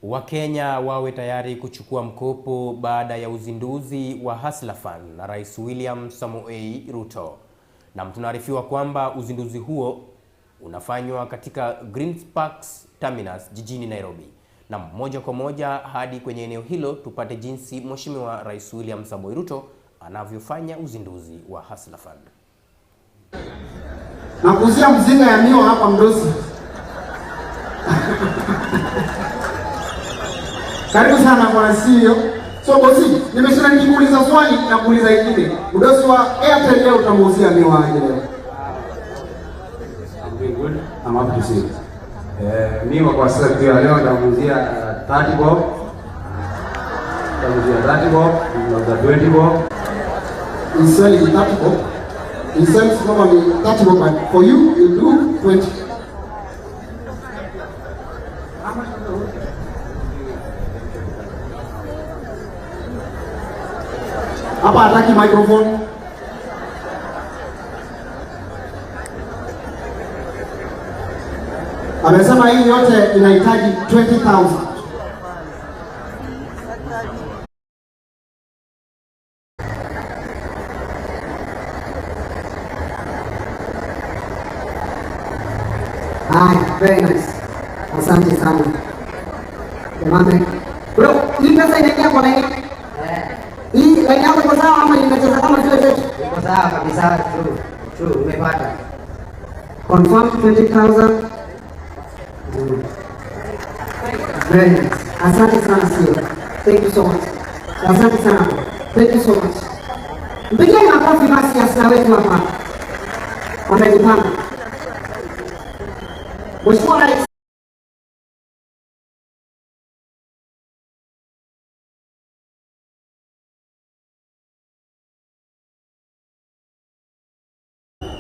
Wakenya wawe tayari kuchukua mkopo baada ya uzinduzi wa Hustler Fund na Rais William Samoei Ruto. Na tunaarifiwa kwamba uzinduzi huo unafanywa katika Greensparks Terminus jijini Nairobi. Na moja kwa moja hadi kwenye eneo hilo tupate jinsi Mheshimiwa Rais William Samoei Ruto anavyofanya uzinduzi wa Hustler Fund. Nakuzia mzinga ya miwa hapa Mdosi. Karibu sana kwa CEO. So bosi, nimeshinda nikikuuliza swali na kuuliza ingine. Mdosi wa Airtel leo utamuuzia miwa aje leo? I'm doing good. I'm happy to see you. Miwa kwa sasa pia leo namuuzia 30 bob. Namuuzia 30 bob, na 20 bob. He's selling 30 bob. He sells normally 30 bob, but for you, you do 20. Hapa hataki microphone. Amesema hii yote inahitaji 20,000. Hi, very nice. Asante sana. Jamani. Bro, hii pesa inaingia kwa nini? Hii line yako iko sawa ama inacheza kama zile zetu? Iko sawa kabisa, true, umepata. Confirm 20,000. Very nice. Asante sana sio. Thank you so much. Asante sana. Thank you so much. Mpigie makofi basi asina wetu hapa. Wamejipanga. Mheshimiwa Rais.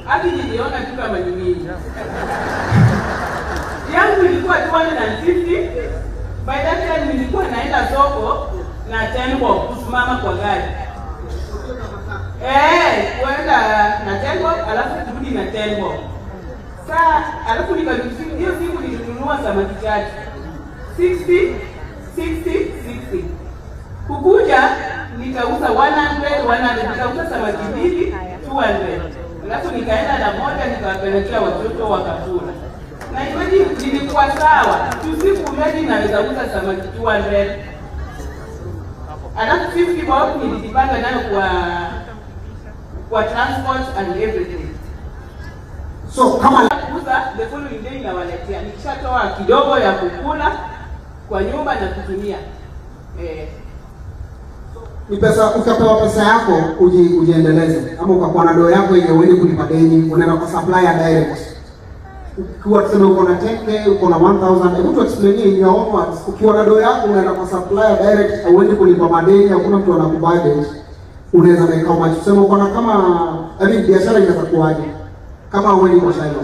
Hadi niliona tu kama ni mimi. Yangu ilikuwa 250. By that time nilikuwa naenda soko na 10 bob kusimama kwa gari. Kwenda na 10 bob alafu kurudi na 10 bob. Alafu nikarudi hiyo siku nilinunua samaki chache. 60. Kukuja nikauza 100, nikauza samaki mbili 200. Alafu nikaenda na moja nikawapelekea watoto wakakula. Na imagine nilikuwa sawa. Tusiku mimi naweza kuuza samaki 200. Alafu 50 bob nilijipanga nayo kwa transport and everything. So kama kuuza the following day nawaletea. Nikishatoa kidogo ya kukula kwa nyumba na kutumia. ni pesa, ukapewa pesa yako ujiendeleze, ama ukakuwa na doo yako ile uende kulipa deni, unaenda kwa supplier direct. Ukiwa tuseme uko na 10k, uko na 1000, hebu tu explain in your own words. Ukiwa na doo yako unaenda kwa supplier direct, au uende kulipa madeni, hakuna mtu anakubudget, unaweza make how much? Tuseme uko na kama biashara inaweza kuaje kama uende kwa shamba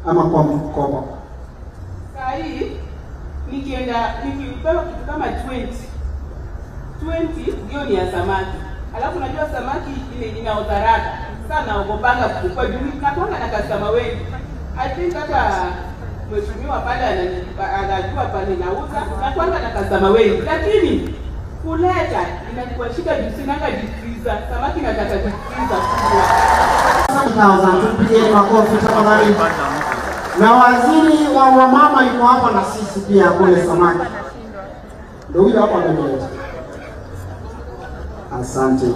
ama kwa mkopo. Sasa hii nikipewa kitu kama 20 ndio ni ya samaki. Alafu unajua samaki ile inaodharaka. Sasa naogopanga kuchukua juu nikakwanga na customer wengi. I think hata mheshimiwa pale anajua pale nauza na kwanga na customer wengi. Lakini kuleta inakuwa shida juu sinanga freezer. Samaki nataka freezer kubwa. Tupige makofi tafadhali. Na waziri wa mama yuko hapa na sisi pia kule samaki. Ndio huyo hapa ameleta. Asante.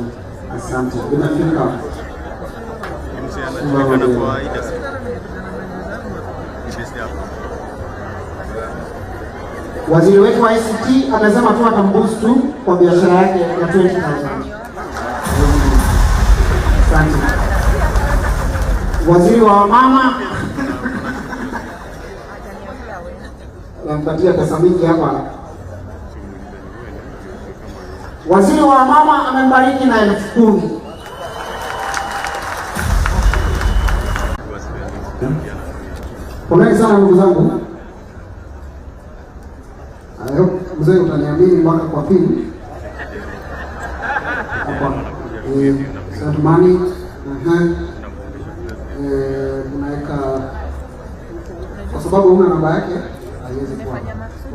Unafika. Waziri wetu wa ICT amesema tu atamboost tu kwa biashara yake ya 20,000. Asante. Waziri wa mama anampatia pesa mingi hapa. Waziri wa mama amembariki na 10,000. Pongezi sana ndugu zangu. Mzee utaniamini mpaka kwa pili. Hapa. Satumani. Unaweka kwa sababu una namba yake haiwezi kuwa.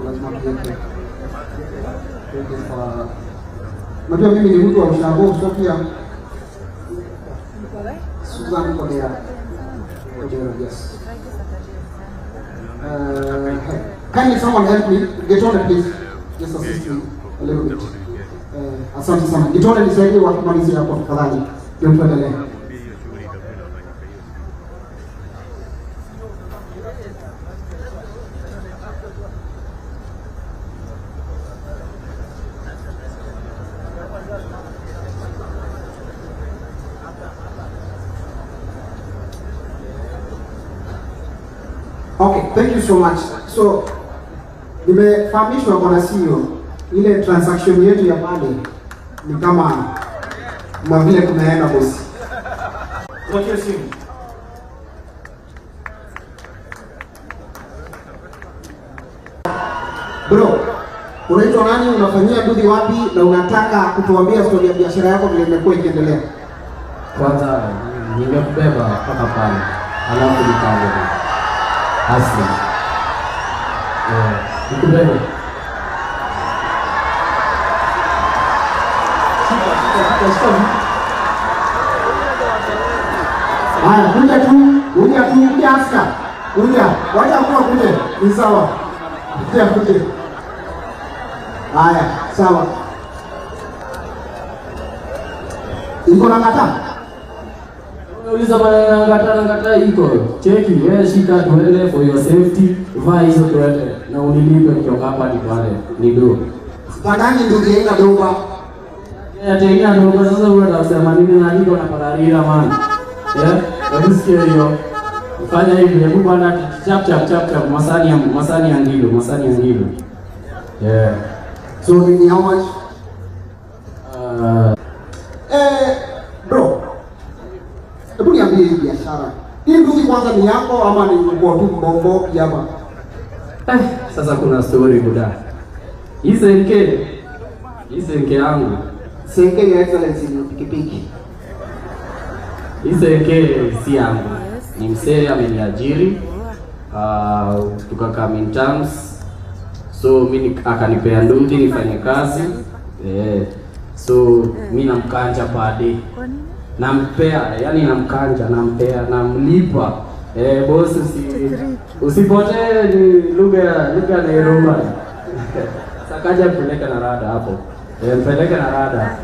Lazima tuweke Najua mimi ni mtu wa ushago, so pia Susan Kodera. Yes. Kindly someone help me. Get on it, please. Just assist me a little bit. Asante sana. Get on it, nisaidie wakimalizia hapo tafadhali. Ndio tuendelee. Okay, thank you so much. So, nimefahamishwa kwa CEO ile transaction yetu ya pale ni kama vile tumeenda bosi. Tuachie simu. Bro, unaitwa nani? Unafanyia dudi wapi? Na unataka kutuambia story ya biashara yako vile imekuwa ikiendelea? Kwanza ningekubeba mpaka pale, alafu nikaanza asli. Nikubebe. Haya, kuja aska. Wacha kuwa kuje. Ni sawa. Kuje. Haya, sawa. Iko na ngata? Uliza bana ngata iko. Cheki, wewe shika tuende for your safety. Vaa hizo tuende na unilipe kutoka hapa ni pale. Ni do. Badani ndio yenga doba. Tena ndio sasa wewe unasema nini na niko na pararira man. Unasikia hiyo? Fanya hivi, hebu bwana chap masani ya ngilo. So ni how much? Bro. Hebu niambie hii biashara. Hii ndugu kwanza ni yako ama ni kwa tu mbongo hapa? Sasa kuna story buda. Hii senke yangu. Senke ya excellence ni pikipiki. Hii senke si yangu. Ni msee ameniajiri. Tukakaa in terms. So mimi akanipea nduthi nifanye kazi. So mimi namkanja pade. Nampea, yani nampea, namlipa. Boss usipotee ni lugha ya Nairobi. Sakaja kupeleka na rada hapo. Mpeleke na rada.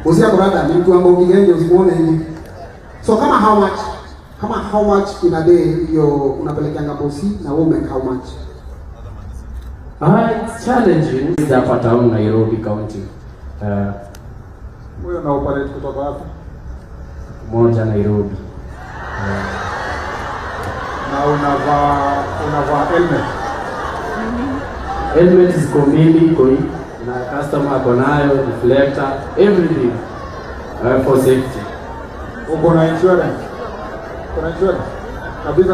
Usia rada ni mtu ambaye ukigenge usimuone hivi. So kama how much in a day hiyo unapelekanga bosi na wewe make how much? It's challenging. Hapa town Nairobi County. Wewe na operate kutoka wapi? Moja Nairobi. Na unavaa helmet. Helmet is komili koi na customer konayo reflector everything for safety. Uko na insurance? Kuna insurance? Kabisa.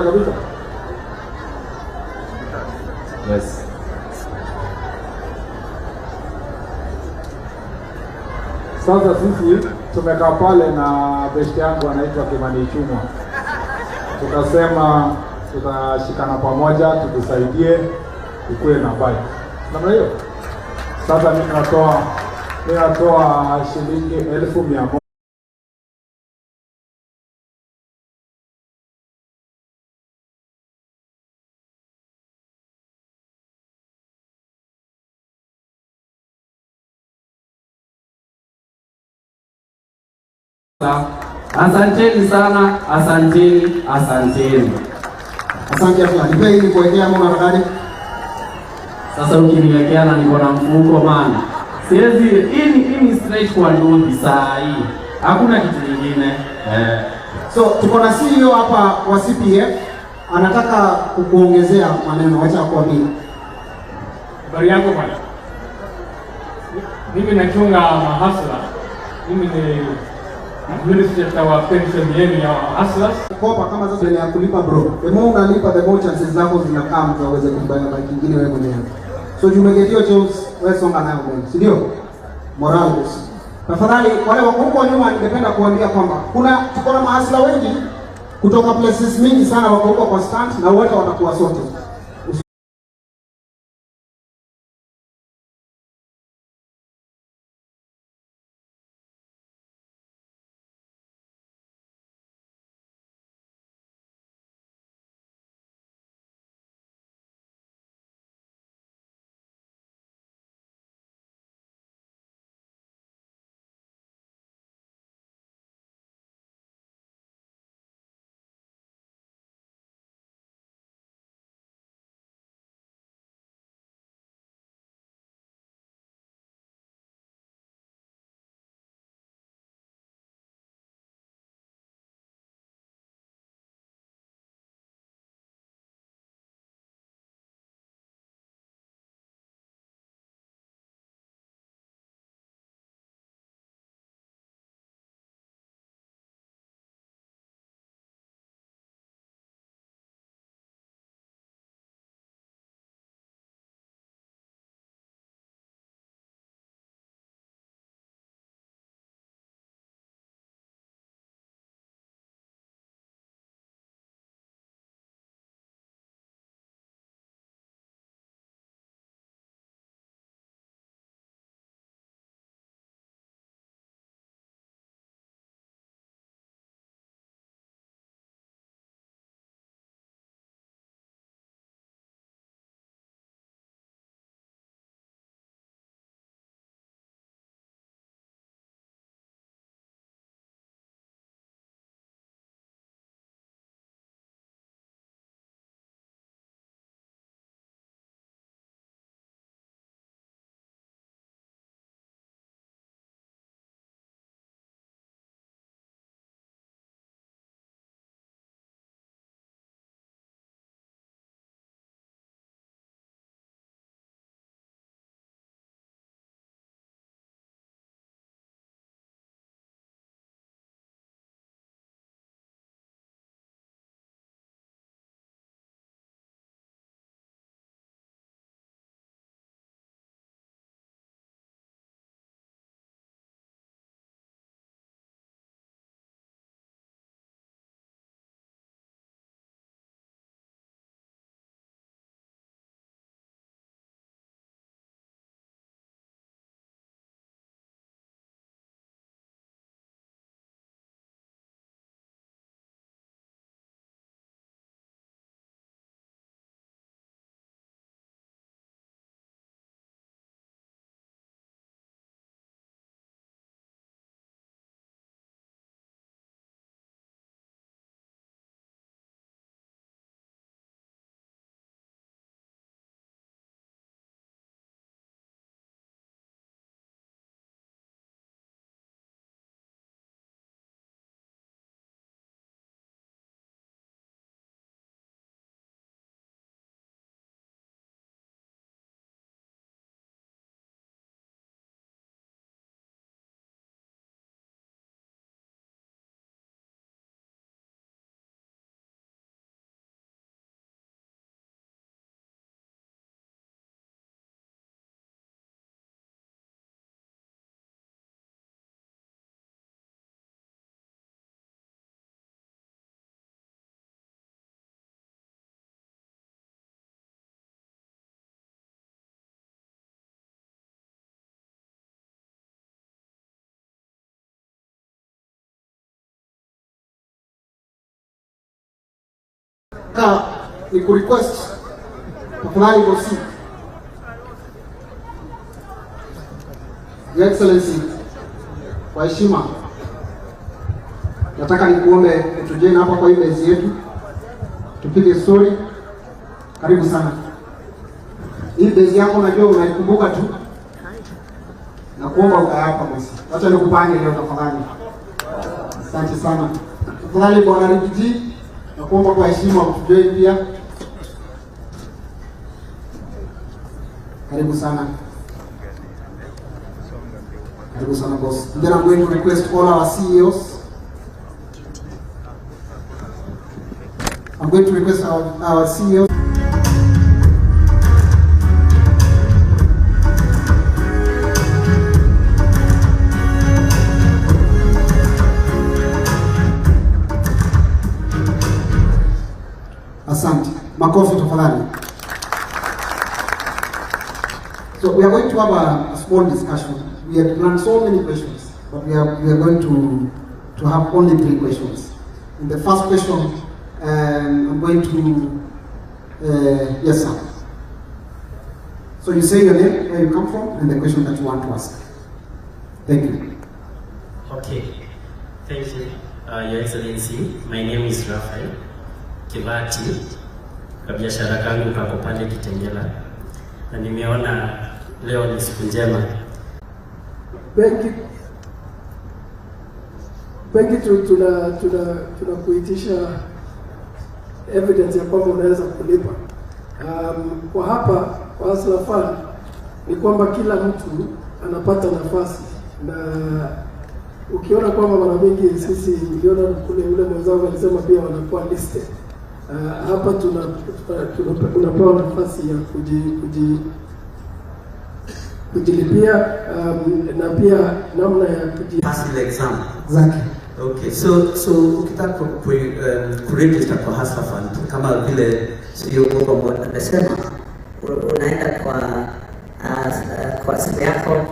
Yes. Sasa sisi tumekaa pale na best yangu anaitwa Kimani Chumwa. Tukasema tutashikana pamoja tukusaidie ikuwe na bike. Namna hiyo. Sasa mimi natoa shilingi 1,100. Asanteni sana, asanteni. Asante sana. Nipe hii kuwekea mbona radadi. Sasa ukiniwekea na niko na mfuko man. Siwezi hii straight kwa nduthi saa hii. Hakuna kitu kingine. So tuko na CEO hapa wa CPF anataka kukuongezea maneno, acha kuambia. Habari yako bwana. Mimi nachunga mahasla. Mimi ni administrator wa pension yenu ya hustlers. Kopa kama sasa ile ya kulipa bro. The more unalipa the more chances zako zinakaa mtu aweze kubaya bike nyingine wewe mwenyewe. So jumegetio Charles wewe songa nayo mbele. Si ndio? Morales. Tafadhali wale wako huko nyuma ningependa kuambia kwamba tuko na mahasla wengi kutoka places mingi sana wako huko kwa stand na wote watakuwa sote. ni kurequest tafadhali bosi. Your Excellency, kwa heshima nataka nikuombe tujeni hapa kwa hii base yetu tupige story. Karibu sana. Hii base yako najua unaikumbuka tu, na kuomba ukae hapa bosi. Acha nikupange leo tafadhali. Asante sana. Tafadhali bwana Rigiji, na kuomba kwa heshima utujue pia. Karibu sana. Karibu sana boss. Then I'm going to request all our CEOs. I'm going to request our CEOs. Asante. Makofi tafadhali. So we are going to have a small discussion. We had planned so many questions, but we are going to have only 3 questions. In the first question, I'm going to yes sir. So you say your name, where you come from, and the question that you want to ask. Thank you. Okay. Thank you, Your Excellency. My name is Raphael Kivati. Kwa biashara kangu kako pale Kitengela, na nimeona leo ni siku njema. Benki tunakuitisha evidence ya kwamba unaweza kulipa. Kwa hapa kwa Hustler Fund ni kwamba kila mtu anapata nafasi, na ukiona kwamba mara mingi sisi niliona kule ule mwenzangu alisema pia wanakuwa listed. Hapa tunapewa nafasi ya kujilipia na pia namna ya pass the exam. Exactly. Okay, so ukitaka kuregister kwa Hustler Fund kama vile sio kwa amesema, unaenda kwa simu yako,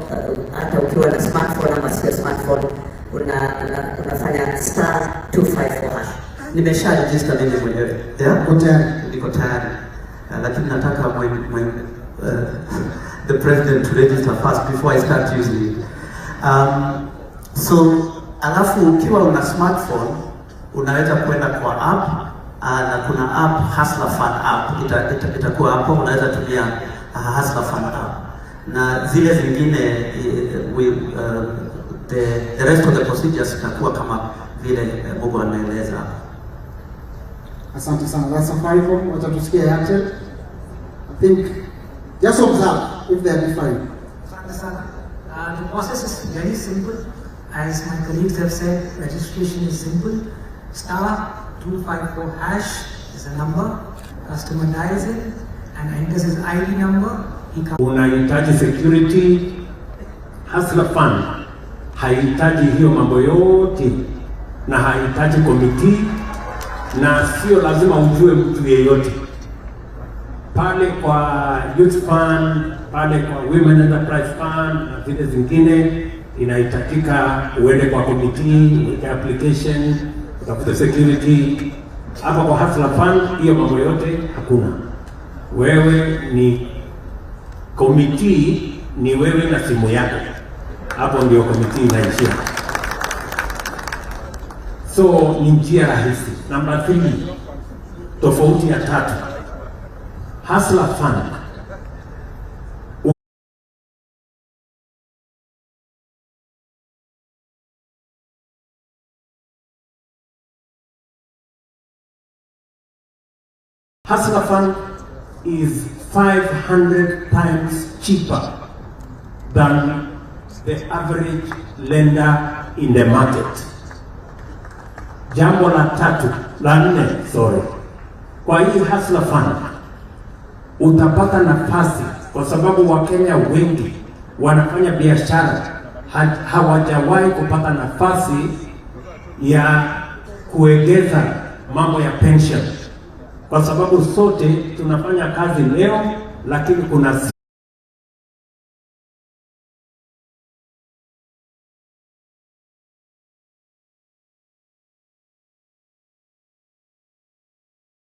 hata ukiwa na smartphone ama sio smartphone, unafanya *254#. Nimesha register mimi mwenyewe. Niko tayari. Lakini nataka the president to register first before I start using it. So alafu ukiwa una smartphone unaweza kwenda kwa app, na kuna app Hustler Fund app itakuwa hapo, unaweza tumia Hustler Fund app, na zile zingine the rest of the procedures itakuwa kama vile Mungu anaeleza. Asante sana. That's Safaricom. Wacha tusikie Airtel. I think just observe if they are different. The process is very simple. As my colleagues have said, registration is simple. *254# is a number. Customer dials in and enters his ID number. Unahitaji security. Hustler Fund haihitaji hiyo mambo yote, na haihitaji committee, na sio lazima ujue mtu yeyote. Pale kwa Youth Fund, pale kwa Women Enterprise Fund na zile zingine inahitajika uende kwa committee, uweke application, utafute security. Hapa kwa Hustler Fund hiyo mambo yote hakuna. Wewe ni committee, ni wewe na simu yako. Hapo ndio committee inaishia. So ni njia rahisi. Number 3, tofauti ya 3. Hustler Fund Hustler Fund is 500 times cheaper than the average lender in the market. Jambo la 4, kwa hii Hustler Fund utapata nafasi, kwa sababu Wakenya wengi wanafanya biashara, hawajawahi kupata nafasi ya kuegeza mambo ya pension, kwa sababu sote tunafanya kazi leo, lakini kuna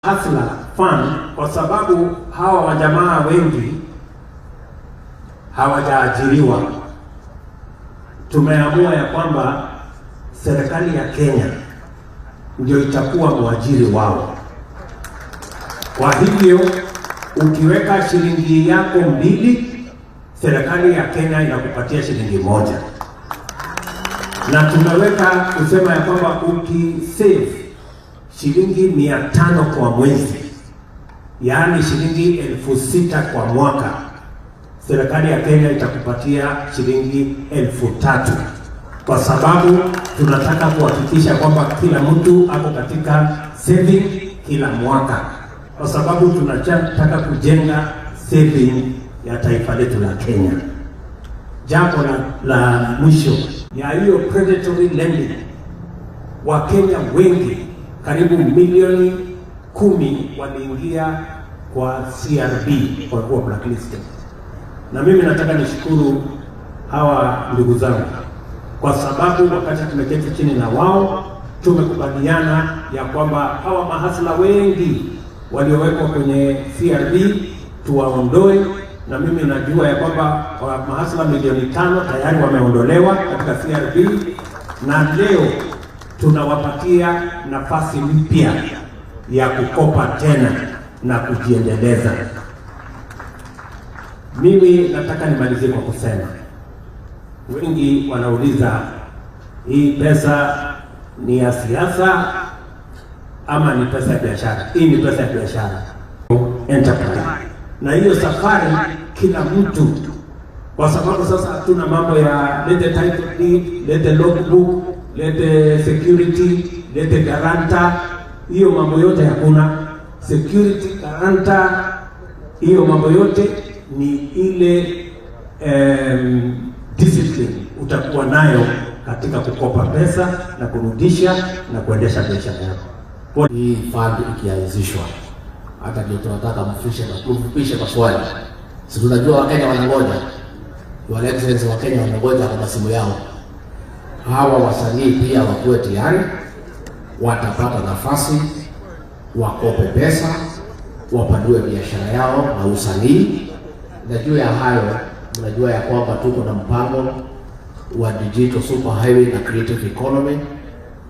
Hustler Fund kwa sababu hawa wajamaa wengi hawajaajiriwa. Tumeamua ya kwamba serikali ya Kenya ndio itakuwa mwajiri wao. Kwa hivyo ukiweka shilingi yako 2, serikali ya Kenya inakupatia shilingi 1. Na tumeweka kusema ya kwamba ukisave shilingi 500 kwa mwezi, yaani shilingi 6,000 kwa mwaka, serikali ya Kenya itakupatia shilingi 3,000, kwa sababu tunataka kuhakikisha kwamba kila mtu ako katika saving kila mwaka, kwa sababu tunataka kujenga saving ya taifa letu la Kenya. Jambo la mwisho ya hiyo predatory lending, Wakenya wengi karibu milioni 10 waliingia kwa CRB kwa kuwa blacklisted. Na mimi nataka nishukuru hawa ndugu zangu kwa sababu wakati tumeketi chini na wao tumekubaliana ya kwamba hawa mahasla wengi waliowekwa kwenye CRB tuwaondoe, na mimi najua ya kwamba mahasla milioni 5 tayari wameondolewa katika CRB, na leo tunawapatia nafasi mpya ya kukopa tena na kujiendeleza. Mimi nataka nimalizie kwa kusema, wengi wanauliza hii pesa ni ya siasa ama ni pesa ya biashara? Hii ni pesa ya biashara, enterprise. Na hiyo safari kila mtu, kwa sababu sasa hatuna mambo ya lete title deed, lete logbook, lete security, lete guarantor. Hiyo mambo yote hakuna. Security, guarantor, hiyo mambo yote ni ile discipline utakuwa nayo katika kukopa pesa na kurudisha na kuendesha biashara yako. Hii fund ikianzishwa, hata ndio tunataka mfupishe maswali. Si tunajua Wakenya wanangoja, Your Excellency, Wakenya wanangoja kwa masimu yao. Hawa wasanii pia wakuwe tayari, watapata nafasi wakope pesa, wapanue biashara yao na usanii. Na juu ya hayo, mnajua ya kwamba tuko na mpango wa digital super highway na creative economy.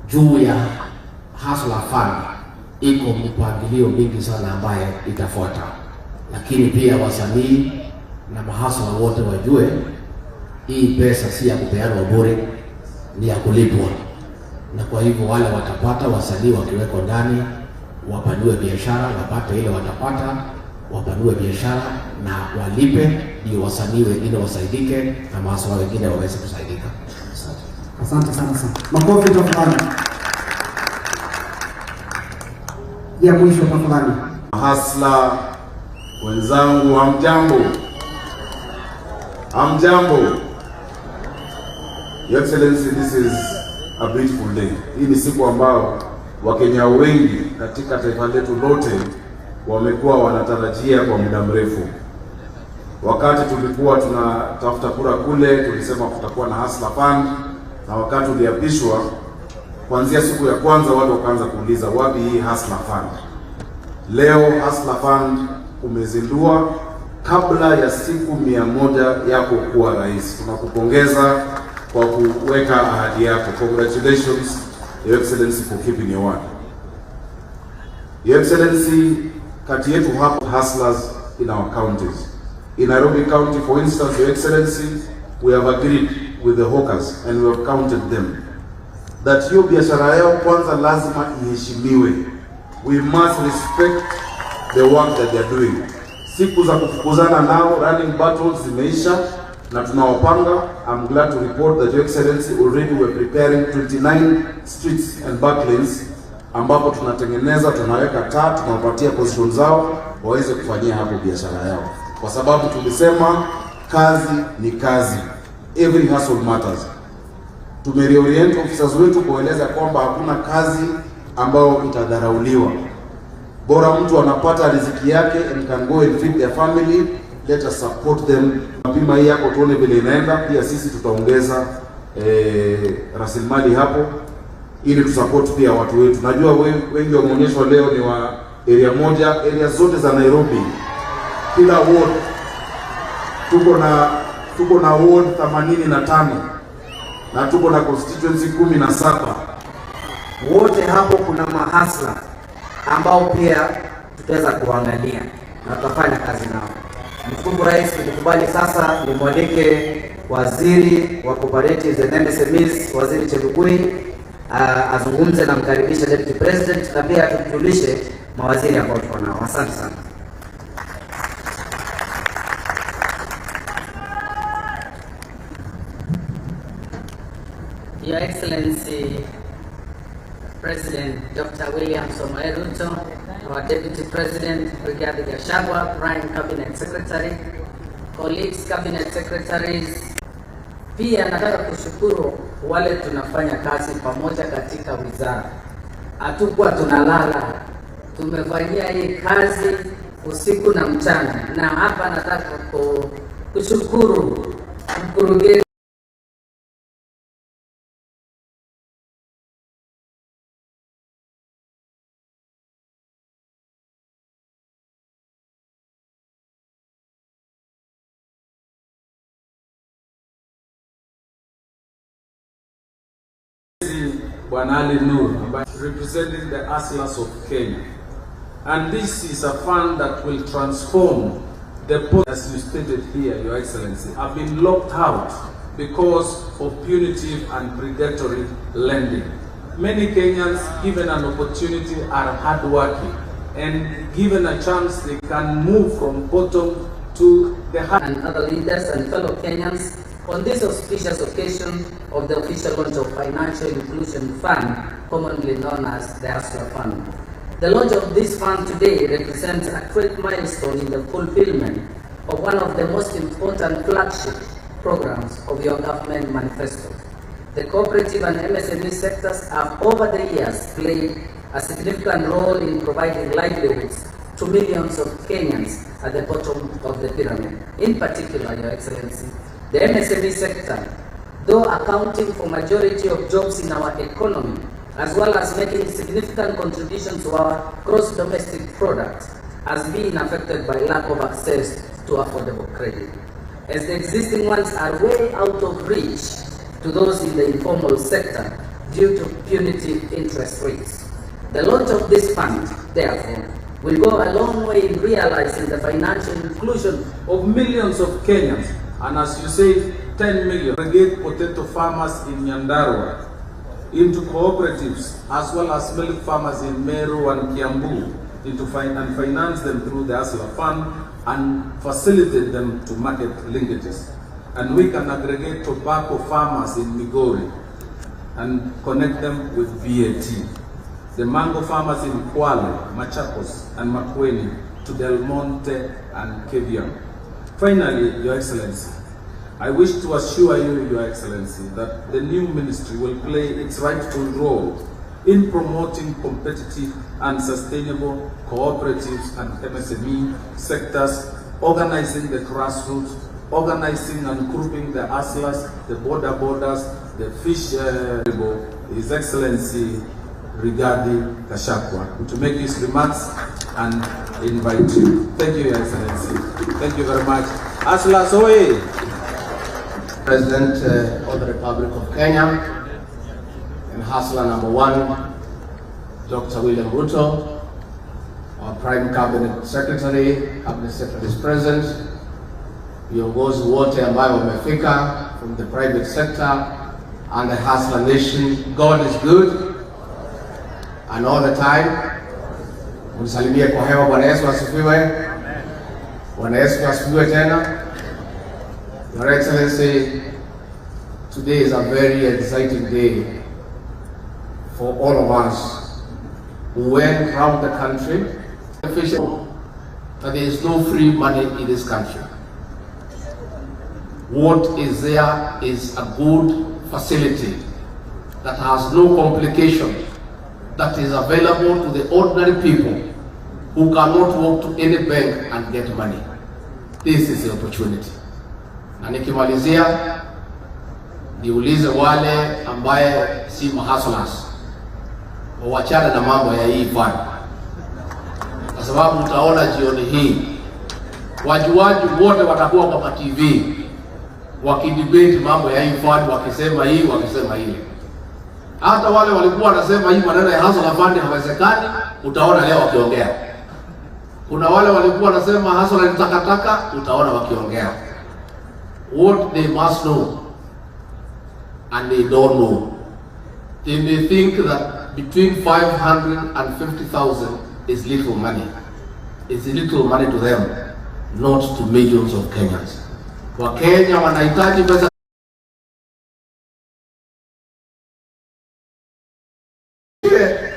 Juu ya Hustler Fund iko mpangilio mingi sana ambaye itafuata, lakini pia wasanii na mahasla wote wajue hii pesa si ya kupeanwa bure, ni ya kulipwa. Na kwa hivyo wale watapata, wasanii wakiweko ndani, wapanue biashara, wapate ile watapata, wapanue biashara na walipe, ndio wasanii wengine wasaidike na mahasla wengine waweze kusaidika. Asante sana. Makofi tafadhali. Ya mwisho tafadhali. Hasla wenzangu, hamjambo? Hamjambo? Your Excellency, this is a beautiful day. Hii ni siku ambao Wakenya wengi katika taifa letu lote wamekuwa wanatarajia kwa muda mrefu. Wakati tulikuwa tunatafuta kura kule, tulisema kutakuwa na Hustler Fund, na wakati uliapishwa, kuanzia siku ya kwanza watu wakaanza kuuliza wapi hii Hustler Fund. Leo Hustler Fund umezindua kabla ya siku 100 yako kuwa rais. Tunakupongeza kwa kuweka ahadi yako. Congratulations, Your Excellency, for keeping your word. Your Excellency, kati yetu hapo hustlers in our counties. In Nairobi County, for instance, Your Excellency, we have agreed with the hawkers and we have counted them, that hiyo biashara yao kwanza lazima iheshimiwe. We must respect the work that they are doing. Siku za kufukuzana nao, running battles zimeisha na tunawapanga. I'm glad to report that Your Excellency, already we're preparing 29 streets and back lanes ambapo tunatengeneza, tunaweka taa, tunawapatia position zao waweze kufanyia hapo biashara yao, kwa sababu tulisema kazi ni kazi, every hustle matters. Tumereorient officers wetu kueleza kwamba hakuna kazi ambayo itadharauliwa. Bora mtu anapata riziki yake and can go and feed their family, let us support them. Pima hii yako tuone vile inaenda, pia sisi tutaongeza rasilimali hapo ili tusupport pia watu wetu. Najua wengi wameonyeshwa leo ni wa area moja, area zote za Nairobi, kila ward tuko na ward 85 na tuko na constituency 17. Wote hapo kuna mahasla ambao pia tutaweza kuangalia na tutafanya kazi nao. Mkuu Rais, tukubali sasa nimwalike Waziri wa Cooperatives and MSMEs, Waziri Chebukui, azungumze na mkaribisha Deputy President, na pia tujulishe mawaziri ambao tuko nao. Asante sana. Your Excellency President Dr. William Samoei Ruto, our Deputy President Brigadier Gachagua, Prime Cabinet Secretary, colleagues, Cabinet Secretaries. Pia nataka kushukuru wale tunafanya kazi pamoja katika wizara. Hatukuwa tunalala, tumefanyia hii kazi usiku na mchana, na hapa nataka kushukuru mkurugenzi Bwana Ali Nur, representing the hustlers of Kenya. And this is a fund that will transform the, as you stated here, Your Excellency, have been locked out because of punitive and predatory lending. Many Kenyans, given an opportunity, are hardworking, and given a chance, they can move from bottom to the high. And other leaders and fellow Kenyans, on this auspicious occasion of the official launch of Financial Inclusion Fund, commonly known as the Hustler Fund. The launch of this fund today represents a great milestone in the fulfillment of one of the most important flagship programs of your government manifesto. The cooperative and MSME sectors have over the years played a significant role in providing livelihoods to millions of Kenyans at the bottom of the pyramid. In particular, Your Excellency, the MSME sector, though accounting for majority of jobs in our economy, as well as making significant contributions to our gross domestic product, has been affected by lack of access to affordable credit, as the existing ones are way out of reach to those in the informal sector due to punitive interest rates. The launch of this fund, therefore, will go a long way in realizing the financial inclusion of millions of Kenyans. And as you say, 10 million aggregate potato farmers in Nyandarua into cooperatives, as well as milk farmers in Meru and Kiambu, and finance them through the Hustler Fund and facilitate them to market linkages. And we can aggregate tobacco farmers in Migori and connect them with VAT. The mango farmers in Kwale, Machakos and Makueni to Del Monte and Kevian. Finally, Your Excellency, I wish to assure you, Your Excellency, that the new ministry will play its rightful role in promoting competitive and sustainable cooperatives and MSME sectors, organizing the grassroots, organizing and grouping the hustlers, the borders, the fish. His Excellency Rigathi Gachagua to make his remarks and invite you. Thank you, Your Excellency. Thank you very much. Hustlers away. President of the Republic of Kenya and Hustler number 1, Dr. William Ruto, our Prime Cabinet Secretary, Cabinet Secretary is present, viongozi wote ambao wamefika from the private sector and the Hustler Nation. God is good and all the time. Unisalimie kwa hewa. Bwana Yesu asifiwe. Bwana Yesu asifiwe tena. Your Excellency, today is a very exciting day for all of us who went around the country. That there is no free money in this country. What is there is a good facility that has no complication, that is available to the ordinary people who cannot walk to any bank and get money. This is the opportunity. Na nikimalizia niulize wale ambaye si mahustlers wachana na mambo ya hii fund. sababu utaona jioni hii wajuaji wote watakuwa kwa TV wakidebate mambo ya hii fund, wakisema hii wakisema ile. Hata wale walikuwa wanasema hii maneno ya hustle fund hawezekani, utaona leo wakiongea. Kuna wale walikuwa wanasema hustle ni takataka, utaona wakiongea. What they must know and they don't know, they may think that between 500 and 50,000 is little money. It's little money to them, not to millions of Kenyans. Wakenya wanahitaji pesa.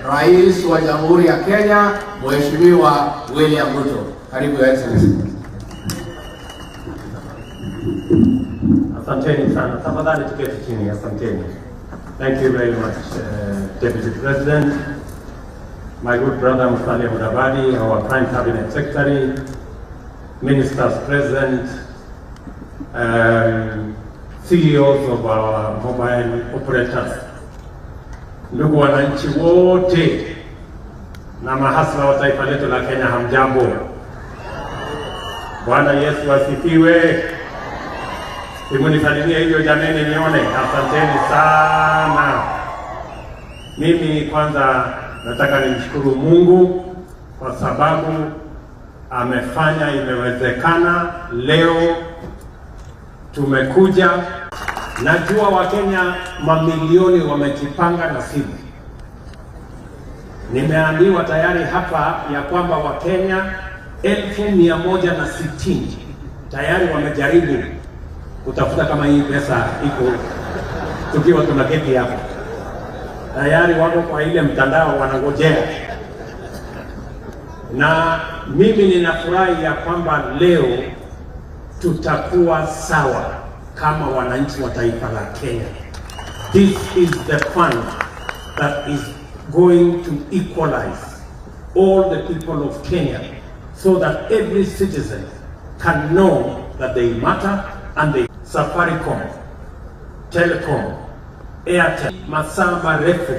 Rais wa Jamhuri ya Kenya, Mheshimiwa William Ruto. Karibu Your Excellency. Asanteni sana. Tafadhali tuketi chini. Asanteni. Thank you very much, Deputy President, my good brother Musalia Mudavadi, our Prime Cabinet Secretary, Ministers Present, CEOs of our mobile operators, ndugu wananchi wote na mahasla wa taifa letu la Kenya, hamjambo. Bwana Yesu asifiwe. Simonisalimia hivyo jameni nione. Asanteni sana. Mimi kwanza nataka nimshukuru Mungu kwa sababu amefanya imewezekana. Leo tumekuja. Najua Wakenya mamilioni wamejipanga na simu. Nimeambiwa tayari hapa ya kwamba Wakenya 160,000 tayari wamejaribu kutafuta kama hii pesa iko, tukiwa tunaketi hapa. Tayari wako kwa ile mtandao wanangojea. Na mimi ninafurahi ya kwamba leo tutakuwa sawa kama wananchi wa taifa la Kenya. This is the fund that is going to equalize all the people of Kenya so that every citizen can know that they matter and they Safaricom, Telecom, Airtel, masaa marefu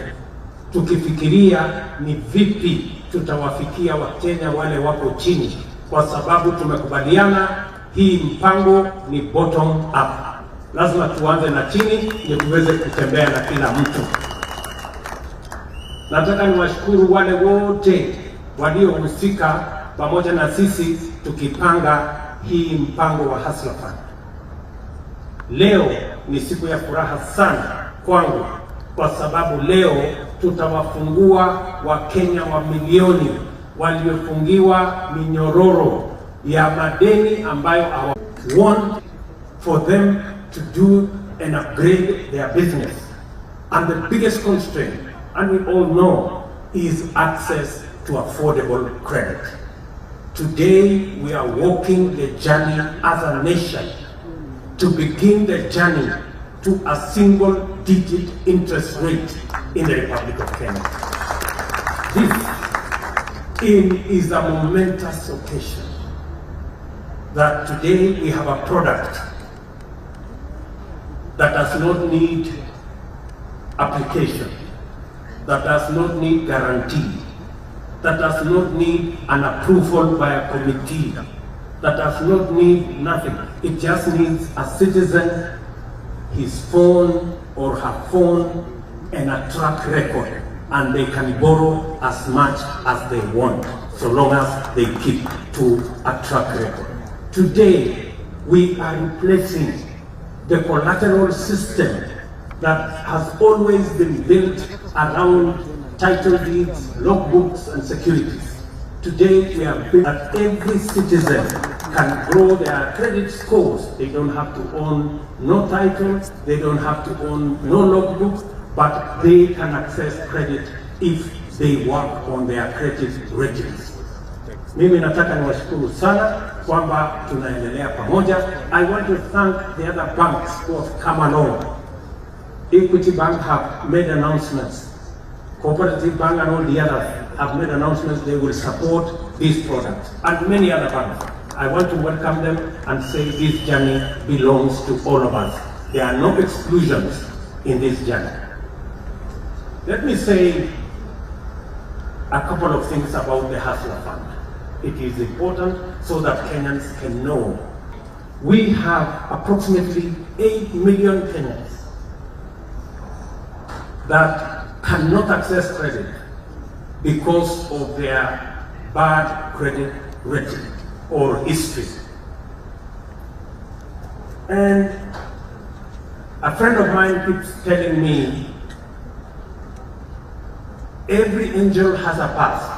tukifikiria ni vipi tutawafikia Wakenya wale wako chini, kwa sababu tumekubaliana hii mpango ni bottom up. Lazima tuanze na chini ndio tuweze kutembea na kila mtu. Nataka niwashukuru wale wote waliohusika pamoja na sisi tukipanga hii mpango wa Hustler Fund. Leo ni siku ya furaha sana kwangu kwa sababu leo tutawafungua Wakenya wa milioni waliofungiwa minyororo ya madeni ambayo I want for them to do and upgrade their business. And the biggest constraint, and we all know, is access to affordable credit. Today we are walking the journey as a nation to begin the journey to a single-digit interest rate in the Republic of Kenya. This is a momentous occasion that today we have a product that does not need application, that does not need guarantee, that does not need an approval by a committee, that does not need nothing. It just needs a citizen, his phone or her phone, and a track record, and they can borrow as much as they want, so long as they keep to a track record. Today, we are replacing the collateral system that has always been built around title deeds, logbooks, and securities. Today, we have built that every citizen can grow their credit scores. They don't have to own no title, they don't have to own no logbook, but they can access credit if they work on their credit ratings. Mimi nataka niwashukuru sana kwamba tunaendelea pamoja. I want to thank the other banks who have come along. Equity Bank have made announcements. Cooperative Bank and all the others have made announcements they will support this product, and many other banks. I want to welcome them and say this journey belongs to all of us. There are no exclusions in this journey. Let me say a couple of things about the Hustler Fund. It is important so that Kenyans can know. We have approximately 8 million Kenyans that cannot access credit because of their bad credit rating or history. And a friend of mine keeps telling me, every angel has a past,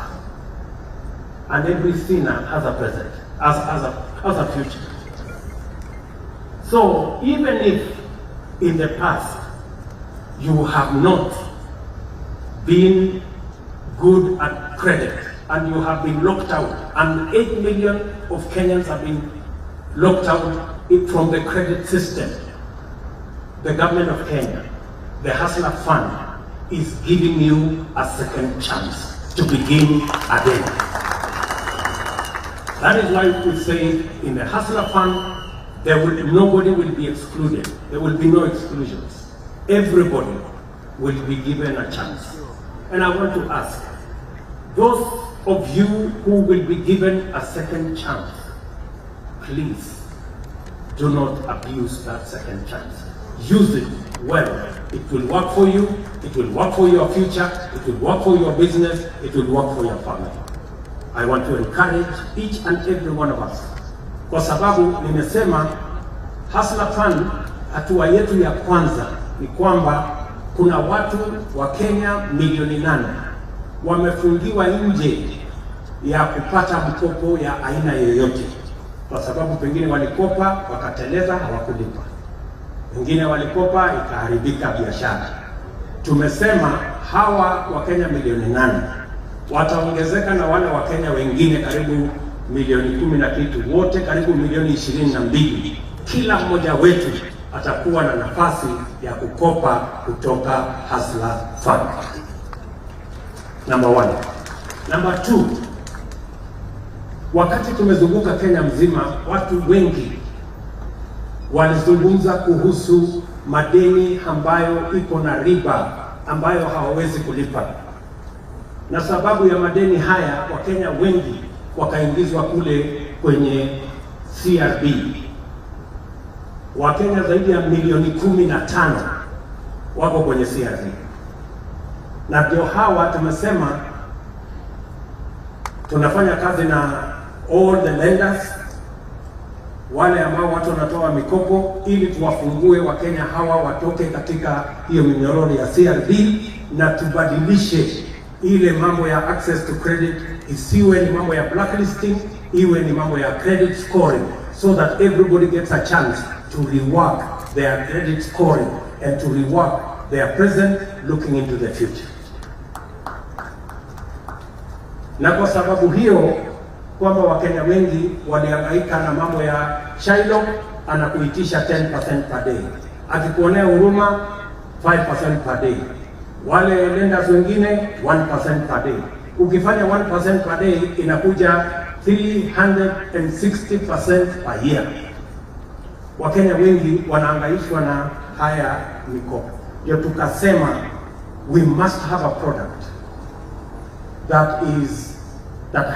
and every sinner has a present, has a future. So even if in the past you have not been good at credit and you have been locked out, and 8 million of Kenyans have been locked out from the credit system, the government of Kenya, the Hustler Fund, is giving you a second chance to begin again. That is why we say in the Hustler Fund, nobody will be excluded. There will be no exclusions. Everybody will be given a chance. And I want to ask, those of you who will be given a second chance, please do not abuse that second chance. Use it well. It will work for you, it will work for your future, it will work for your business, it will work for your family. I want to encourage each and every one of us. Kwa sababu nimesema Hustler Fund, hatua yetu ya kwanza ni kwamba kuna watu wa Kenya milioni 8 wamefungiwa nje ya kupata mkopo ya aina yoyote, kwa sababu pengine walikopa wakateleza, hawakulipa. Wengine walikopa ikaharibika biashara. Tumesema hawa wa Kenya milioni 8 wataongezeka na wale wa Kenya wengine karibu milioni 10 na kitu, wote karibu milioni 22. Kila mmoja wetu atakuwa na nafasi ya kukopa kutoka Hustler Fund. Number 1. Number 2, wakati tumezunguka Kenya mzima, watu wengi walizungumza kuhusu madeni ambayo iko na riba ambayo hawawezi kulipa. Na sababu ya madeni haya, Wakenya wengi wakaingizwa kule kwenye CRB. Wakenya zaidi ya milioni 15 wako kwenye CRB. Na ndio hawa tumesema tunafanya kazi na all the lenders, wale ambao watu wanatoa mikopo, ili tuwafungue Wakenya hawa watoke katika hiyo minyororo ya CRB na tubadilishe ile mambo ya access to credit, isiwe ni mambo ya blacklisting, iwe ni mambo ya credit scoring, so that everybody gets a chance to rework their credit scoring and to rework their present looking into the future. Na kwa sababu hiyo kwamba Wakenya wengi walihangaika na mambo ya Shiloh, anakuitisha 10% per day, akikuonea huruma 5% per day, wale lenders wengine 1% per day. Ukifanya 1% per day inakuja 360% per year. Wakenya wengi wanahangaishwa na haya mikopo. Ndio tukasema we must have a product that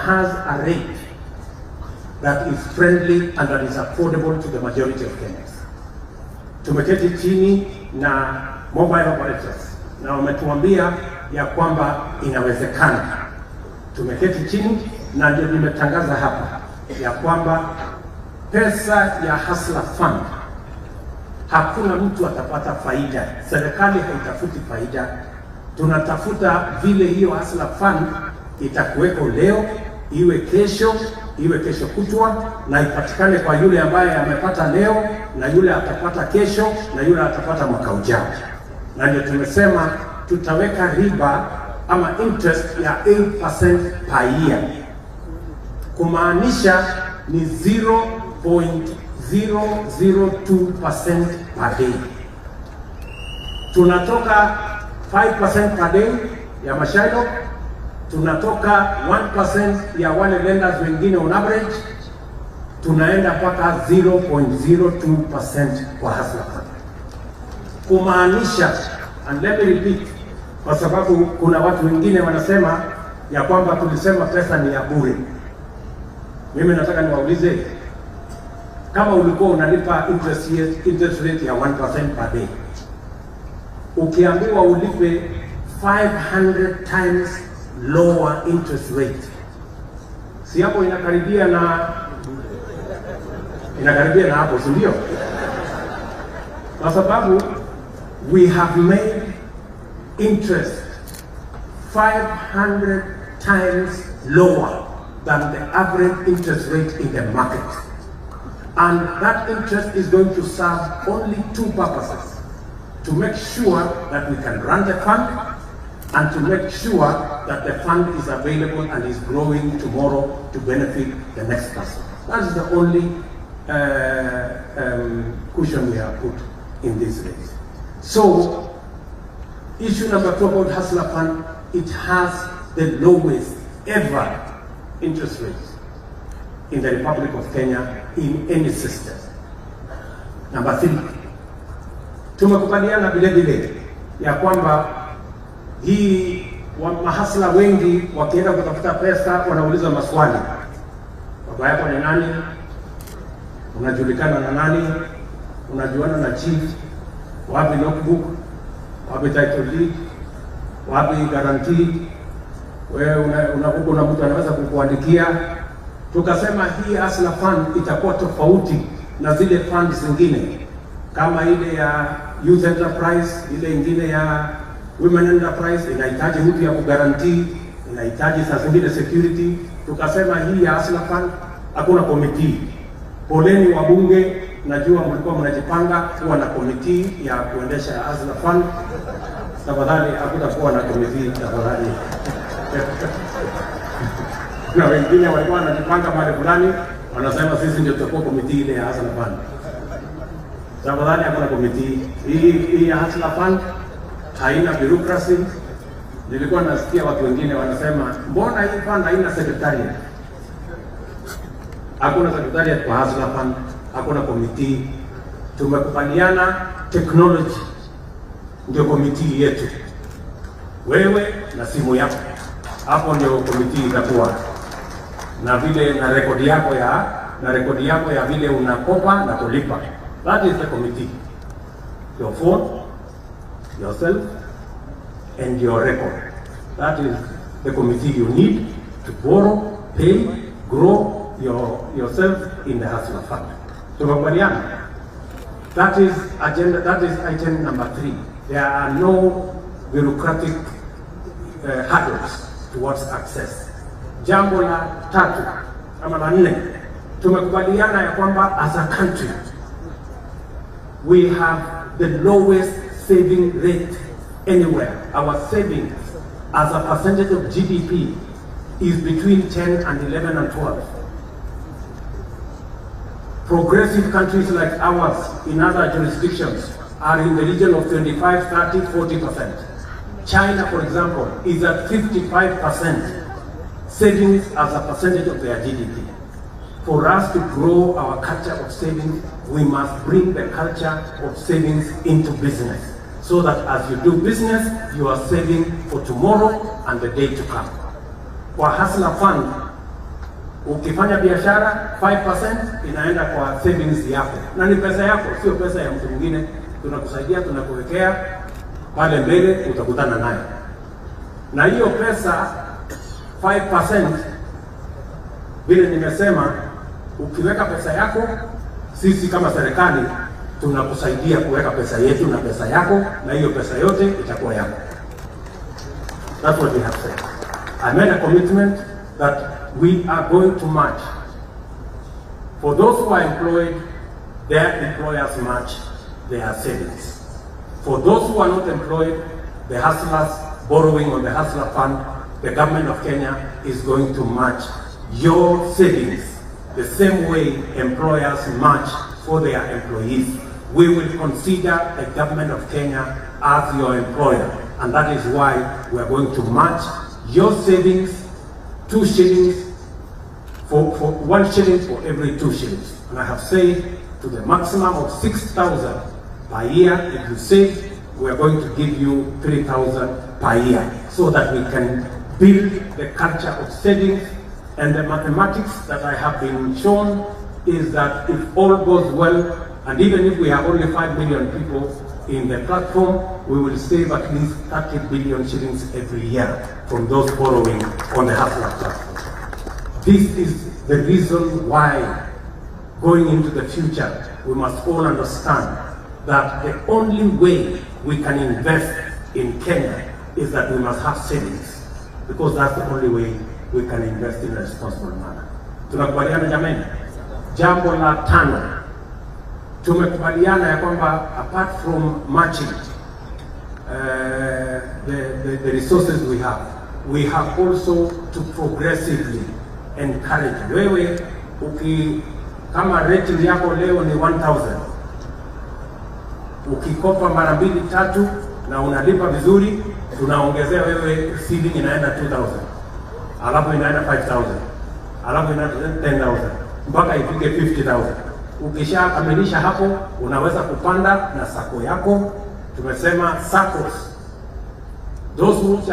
has a rate that is friendly and that is affordable to the majority of Kenyans. Tumeketi chini na mobile operators na wametuambia ya kwamba inawezekana. Tumeketi chini na ndio nimetangaza hapa ya kwamba pesa ya Hustler Fund, hakuna mtu atapata faida. Serikali haitafuti faida. Tunatafuta vile hiyo Hustler Fund itakuweko leo, iwe kesho kutwa, na ipatikane kwa yule ambaye amepata leo, na yule atapata kesho, na yule atapata mwaka ujao. Na ndio tumesema tutaweka riba ama interest ya 8% per year, kumaanisha ni 0.002% per day. Tunatoka 5% per day ya Mashaido, tunatoka 1% ya wale lenders wengine on average, tunaenda mpaka 0.02% kwa Hustler Fund. Kumaanisha, and let me repeat, kwa sababu kuna watu wengine wanasema ya kwamba tulisema pesa ni ya bure. Mimi nataka niwaulize, kama ulikuwa unalipa interest rate ya 1% per day, ukiambiwa ulipe 500 times lower interest rate, si hapo inakaribia na hapo, si ndio? Kwa sababu we have made interest 500 times lower than the average interest rate in the market. And that interest is going to serve only two purposes: to make sure that we can run the fund, and to make sure that the fund is available and is growing tomorrow to benefit the next person. That is the only cushion we have put in this race. So, issue number 2 about Hustler Fund, it has the lowest ever interest rates in the Republic of Kenya in any system. Number 3, tumekubaliana vile vile ya kwamba hii mahasla wengi wakienda kutafuta pesa wanauliza maswali: baba yako ni nani? Unajulikana na nani? Unajuana na chief? Wapi notebook? Wapi title deed? Wapi guarantee? Wewe una mtu anaweza kukuandikia. Tukasema hii Hustler Fund itakuwa tofauti na zile fund zingine, kama ile ya Youth Enterprise, ile ingine ya Women Enterprise inahitaji mtu ya kugarantii, inahitaji saa zingine security. Tukasema hii ya Hustler Fund hakuna committee. Poleni wabunge, najua mlikuwa mnajipanga kuwa na committee ya kuendesha Hustler Fund. Tafadhali hakutakuwa na committee, tafadhali. Na wengine walikuwa wanajipanga mahali fulani, wanasema sisi ndio tutakuwa committee ile ya Hustler Fund. Tafadhali hakuna committee. Hii ya Hustler Fund haina bureaucracy. Nilikuwa nasikia watu wengine wanasema mbona hii fund haina secretariat? Hakuna secretariat kwa Hustler Fund, hakuna committee. Tumekubaliana technology ndio committee yetu. Wewe na simu yako, hapo ndio committee itakuwa. Na vile na rekodi yako ya vile unakopa na kulipa. That is the committee. Your phone, yourself, and your record. That is the committee you need to borrow, pay, grow yourself in the Hustler Fund. Tumekubaliana? That is item number 3. There are no bureaucratic hurdles towards access. Jambo la 3 ama la 4, tumekubaliana ya kwamba as a country we have the lowest saving rate anywhere. Our savings as a percentage of GDP is between 10 and 11 and 12. Progressive countries like ours in other jurisdictions are in the region of 25, 30, 40%. China, for example, is at 55% savings as a percentage of their GDP. For us to grow our culture of savings, we must bring the culture of savings into business, so that as you do business, you are saving for tomorrow and the day to come. Kwa Hustler Fund, ukifanya biashara 5% inaenda kwa savings yako, na ni pesa yako, sio pesa ya mtu mwingine. Tunakusaidia, tunakuwekea pale mbele, utakutana nayo. Na hiyo pesa 5%, vile nimesema, ukiweka pesa yako, sisi kama serikali tunakusaidia kuweka pesa yetu na pesa yako, na hiyo pesa yote itakuwa yako. That's what we have said. I made a commitment that we are going to match. For those who are employed, their employers match their savings. For those who are not employed, the hustlers borrowing on the Hustler Fund, the government of Kenya is going to match your savings the same way employers match for their employees. We will consider the government of Kenya as your employer, and that is why we are going to match your savings 2 shillings for 1 shilling for every 2 shillings. And I have said to the maximum of 6,000 per year, if you save, we are going to give you 3,000 per year, so that we can build the culture of savings And the mathematics that I have been shown is that if all goes well, and even if we have only 5 million people in the platform, we will save at least 30 billion shillings every year from those borrowing on the Hustler platform. This is the reason why, going into the future, we must all understand that the only way we can invest in Kenya is that we must have savings, because that's the only way we can invest in a responsible manner. Tunakubaliana jamani? Jambo la tano, tumekubaliana ya kwamba apart from matching the resources we have also to progressively encourage. Wewe kama rating yako leo ni 1000, ukikopa mara 2-3 na unalipa vizuri, tunaongezea wewe ceiling inaenda 2000, alafu inaenda 5000, alafu inaenda 10000 mpaka ifike 50000. Ukishakamilisha hapo, unaweza kupanda na sako yako. Tumesema SACCOs, those which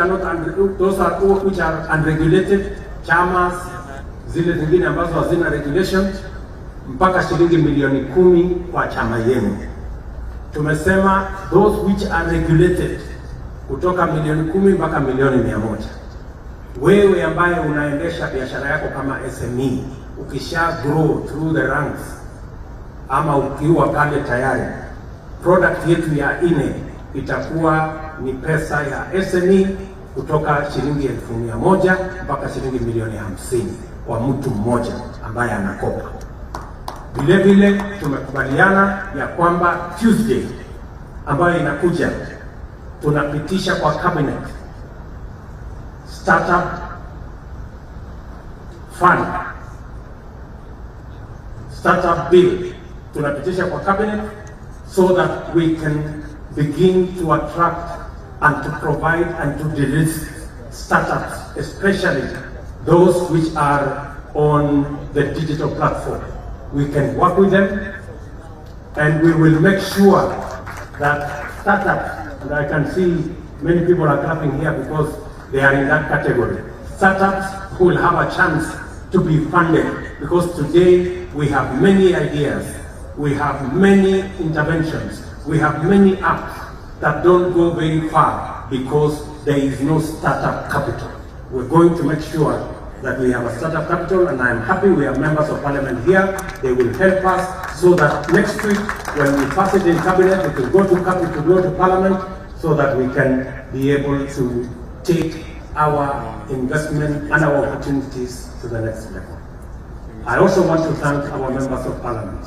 are unregulated, chamas zile zingine ambazo hazina regulation, mpaka shilingi milioni 10 kwa chama yenu. Tumesema those which are regulated, kutoka milioni 10 mpaka milioni 100. Wewe ambaye unaendesha biashara yako kama SME, ukisha grow through the ranks, ama ukiwa pale tayari, product yetu ya INE itakuwa ni pesa ya SME kutoka shilingi 100,000 mpaka shilingi milioni 50 kwa mtu mmoja ambaye anakopa. Vile vile tumekubaliana ya kwamba Tuesday ambayo inakuja, tunapitisha kwa cabinet startup fund, startup bill, tunapitisha kwa cabinet so that we can begin to attract and to provide and to de-risk startups, especially those which are on the digital platform. We can work with them, and we will make sure that startups, and I can see many people are clapping here because they are in that category, startups will have a chance to be funded, because today we have many ideas, we have many interventions, we have many apps that don't go very far because there is no startup capital. We're going to make sure that we have a startup capital, and I'm happy we have members of parliament here. They will help us so that next week, when we pass it in cabinet, it will go to cabinet, to go to parliament, so that we can be able to take our investment and our opportunities to the next level. I also want to thank our members of parliament,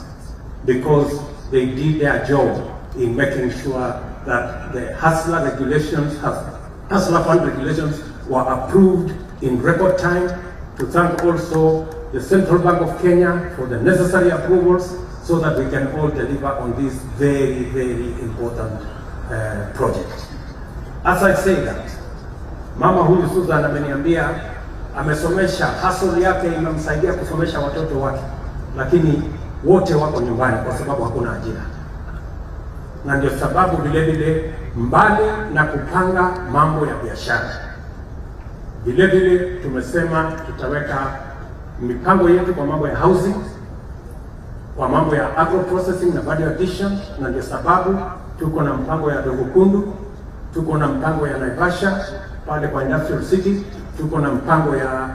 because they did their job in making sure that the Hustler regulations, Hustler Fund regulations, were approved in record time. To thank also the Central Bank of Kenya for the necessary approvals, so that we can all deliver on this very, very important project. As I say that, mama huyu Susan ameniambia amesomesha, hustle yake imemsaidia kusomesha watoto wake, lakini wote wako nyumbani kwa sababu hakuna ajira. Na ndio sababu vile vile, mbali na kupanga mambo ya biashara, vile vile tumesema tutaweka mipango yetu kwa mambo ya housing, kwa mambo ya agro processing na value addition. Na ndio sababu tuko na mpango ya Dogo Kundu, tuko na mpango ya Naivasha pale kwa industrial city, tuko na mpango ya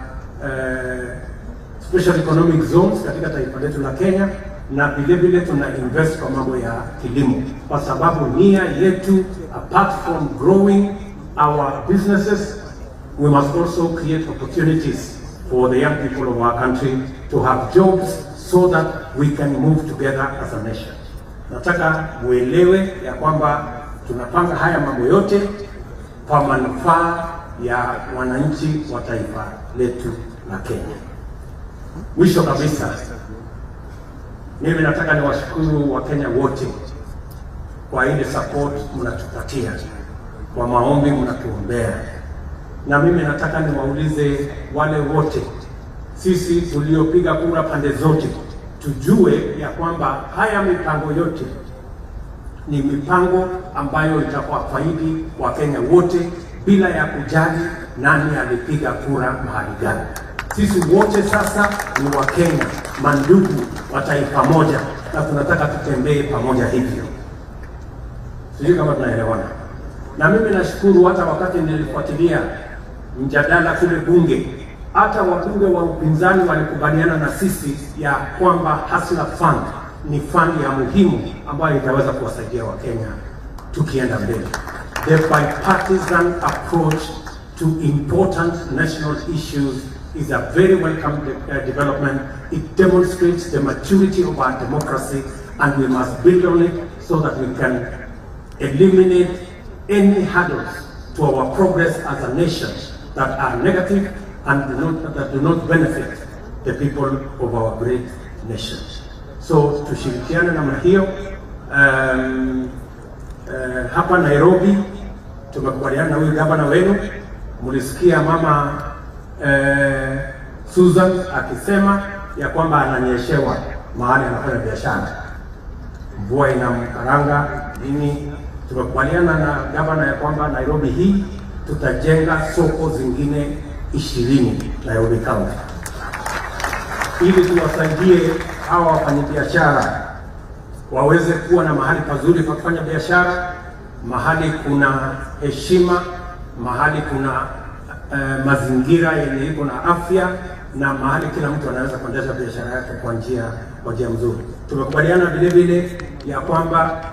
special economic zones katika taifa letu la Kenya, na vile vile tuna invest kwa mambo ya kilimo, kwa sababu nia yetu, apart from growing our businesses, we must also create opportunities for the young people of our country to have jobs, so that we can move together as a nation. Nataka muelewe ya kwamba tunapanga haya mambo yote kwa manufaa ya wananchi wa taifa letu la Kenya. Mwisho kabisa, mimi nataka niwashukuru Wakenya wote kwa ile support mnatupatia, kwa maombi mnatuombea. Na mimi nataka niwaulize wale wote, sisi tuliopiga kura pande zote, tujue ya kwamba haya mipango yote ni mipango ambayo itakuwa faidi Wakenya wote, bila ya kujali nani alipiga kura mahali gani. Sisi wote sasa ni Wakenya, mandugu wa taifa moja, na tunataka tutembee pamoja hivyo. Sijui kama tunaelewana. Na mimi nashukuru hata wakati nilifuatilia mjadala kule bunge, hata wabunge wa upinzani walikubaliana na sisi ya kwamba Hustler Fund ni fund ya muhimu ambayo itaweza kuwasaidia Wakenya tukienda mbele. The bipartisan approach to important national issues is a very welcome development. It demonstrates the maturity of our democracy, and we must build on it so that we can eliminate any hurdles to our progress as a nation that are negative and that do not benefit the people of our great nation. So tushirikiane namna hiyo. Hapa Nairobi tumekubaliana na huyu gavana wenu. Mulisikia mama Susan akisema ya kwamba ananyeshewa mahali anafanya biashara, mvua inamkaranga nini. Tumekubaliana na gavana ya kwamba Nairobi hii tutajenga soko zingine 20 Nairobi County, ili tuwasaidie hawa wafanyabiashara waweze kuwa na mahali pazuri pa kufanya biashara, mahali kuna heshima, mahali kuna mazingira yenye iko na afya, na mahali kila mtu anaweza kuendesha biashara yake kwa njia nzuri. Tumekubaliana vile vile ya kwamba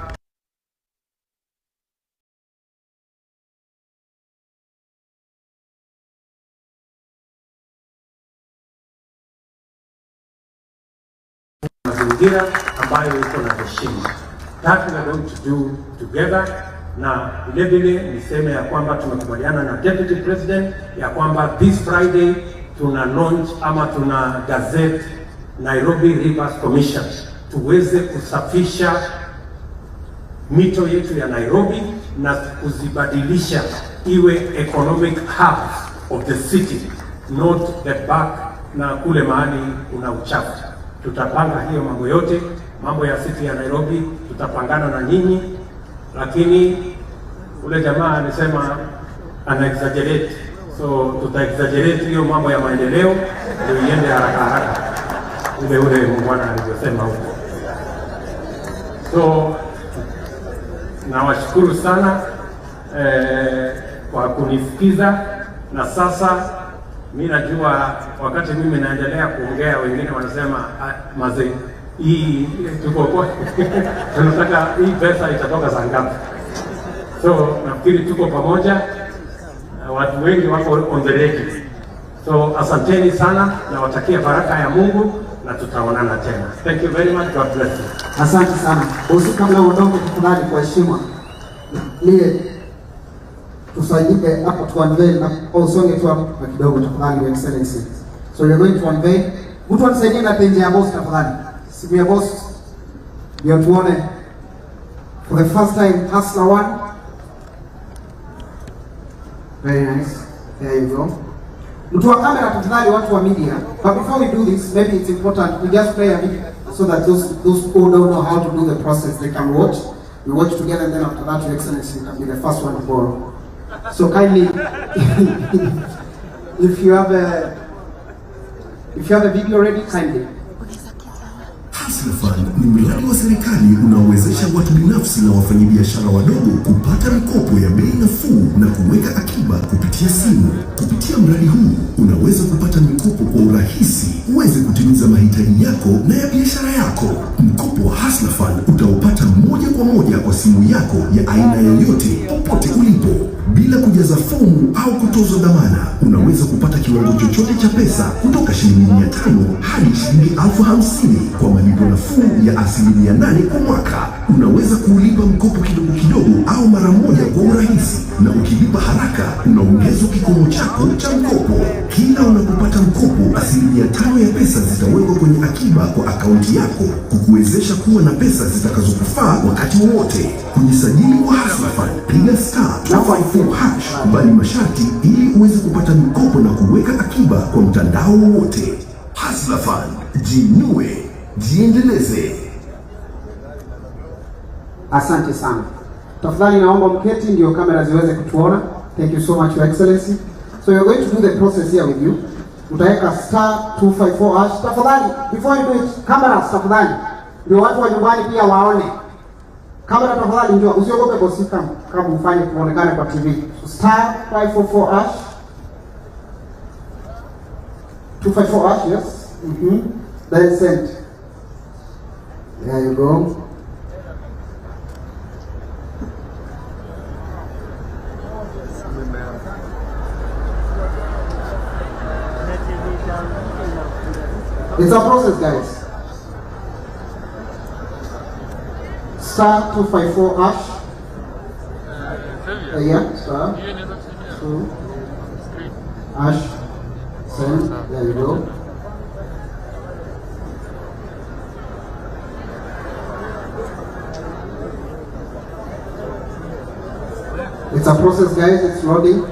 mazingira ambayo iko na heshima. That we are going to do together. Na vile vile niseme ya kwamba tumekubaliana na Deputy President ya kwamba this Friday tuna launch ama tuna gazette Nairobi Rivers Commission, tuweze kusafisha mito yetu ya Nairobi na kuzibadilisha iwe economic hubs of the city, not the back na kule mahali kuna uchafu. Tutapanga hiyo mambo yote, mambo ya city ya Nairobi tutapangana na nyinyi, lakini ule jamaa alisema ana exaggerate, so tuta exaggerate hiyo mambo ya maendeleo ndio iende haraka ule mwana alivyosema huko. So nawashukuru sana kwa kunisikiza, na sasa mimi najua wakati mimi naendelea kuongea wengine wanasema mazee hii tuko kwa tunataka hii pesa itatoka saa ngapi? So nafikiri tuko pamoja, watu wengi wako on the ready. So asanteni sana, na watakia baraka ya Mungu na tutaonana tena. Thank you very much. God bless you. Asante sana. Bosi, kabla uondoke, tafadhali kwa heshima lie tusaidike hapo tu unveil na usonge tu hapo kidogo tafadhali, Your Excellency. So you're going to unveil. Mtu anisaidie na page ya boss tafadhali. Simu ya boss ndio tuone for the first time Hustler 1. Very nice. There you go. Mtu wa kamera tafadhali, watu wa media. But before we do this, maybe it's important we just play a video so that those who don't know how to do the process, they can watch. We watch together, and then after that, Your Excellency, you can be the first one to borrow. So kindly, if you have a video ready, kindly. Hustler Fund ni mradi wa serikali unaowezesha watu binafsi na wafanyabiashara wadogo kupata mikopo ya bei nafuu na kuweka akiba kupitia simu. Kupitia mradi huu unaweza kupata mikopo kwa urahisi uweze kutimiza mahitaji yako na ya biashara yako. Mkopo wa Hustler Fund utaupata moja kwa moja kwa simu yako ya aina yoyote popote ulipo, bila kujaza fomu au kutozwa dhamana. Unaweza kupata kiwango chochote cha pesa kutoka shilingi 500 hadi shilingi 50,000 kwa malipo nafuu ya 8% kwa mwaka. Unaweza kulipa mkopo kidogo kidogo au mara moja kwa urahisi, na ukilipa haraka unaongezwa kikomo chako cha mkopo. Kila unapopata mkopo, 5% ya pesa zitawekwa kwenye akiba kwa akaunti yako, kukuwezesha kuwa na pesa zitakazokufaa wakati wowote. Kujisajili kwa Hustler Fund, piga *254# kubali masharti ili uweze kupata mikopo na kuweka akiba kwa mtandao wowote. Hustler Fund, jinue, jiendeleze. Asante sana. Tafadhali naomba mketi ndio kamera ziweze kutuona. Thank you so much, Your Excellency. So you're going to do the process here with you. utaweka star 254 hash. Tafadhali, before you do it, cameras tafadhali, ndio watu wa nyumbani pia waone. Kamera tafadhali, njoo, usiogope bosi, kama ufanye kuonekana kwa TV. Star 544 hash, 254 hash, yes. Then send. There you go. It's a process, guys. Star 254 hash. Yeah, star 2 hash. Send. There you go. It's a process, guys. It's loading.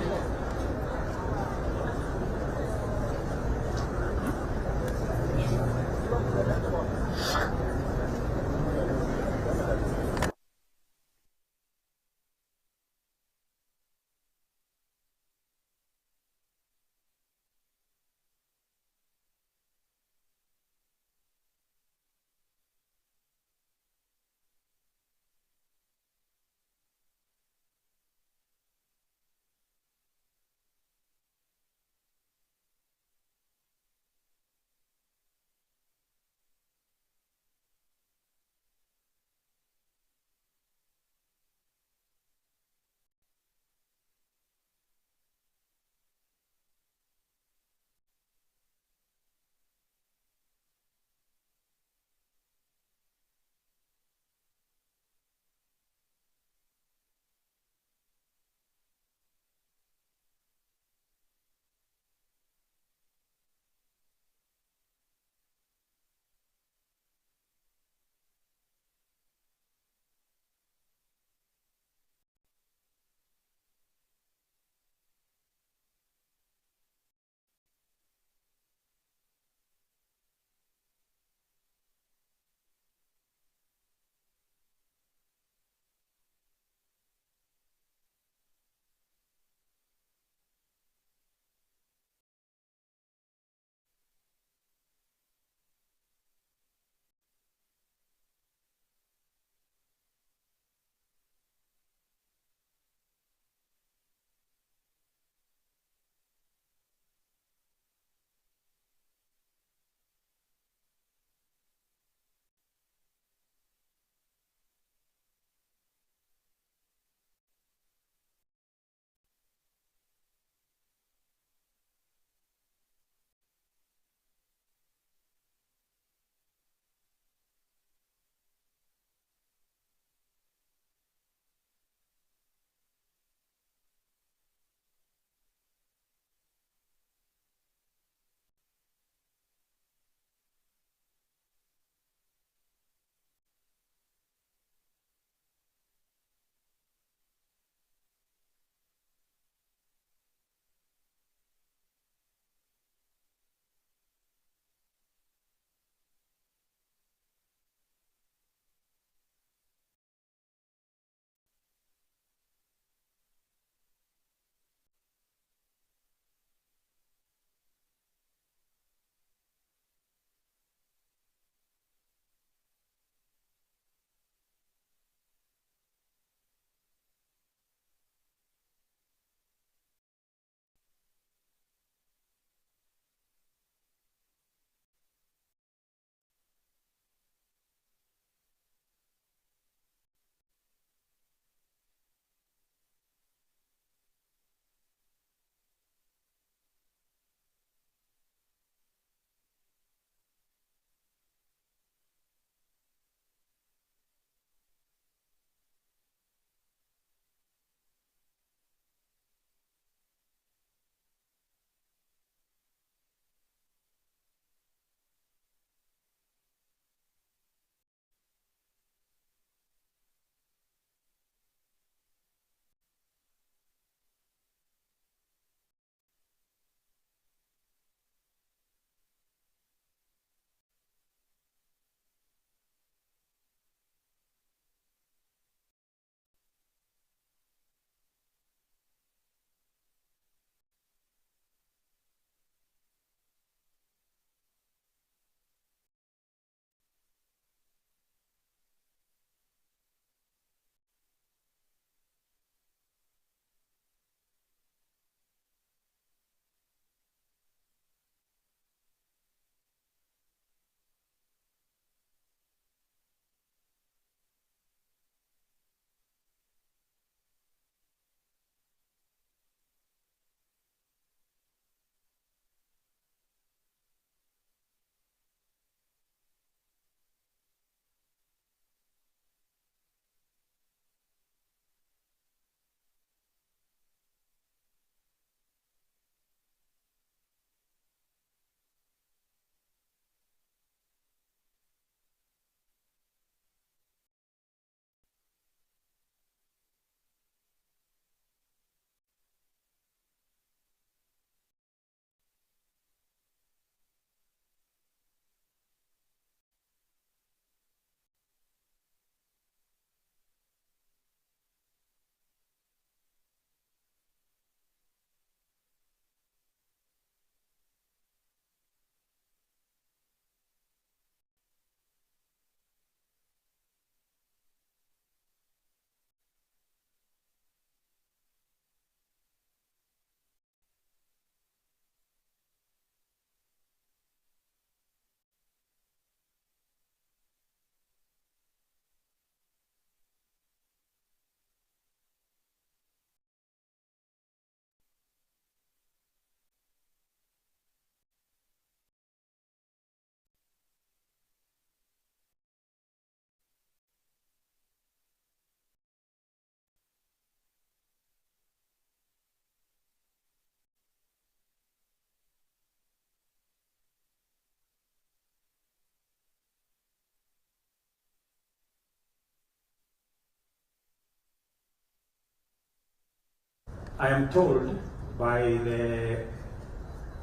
I am told by the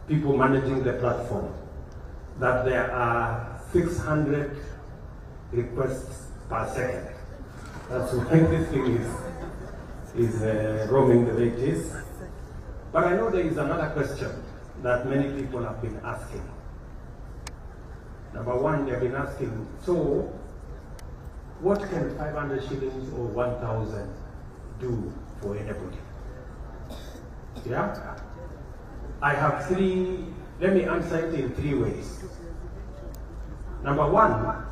people managing the platform that there are 600 requests per second. That's why this thing is roaming the way it is. But I know there is another question that many people have been asking. Number one, they've been asking, so what can 500 shillings or 1,000 do for anybody? Yeah? I have let me answer it in 3 ways. Number one,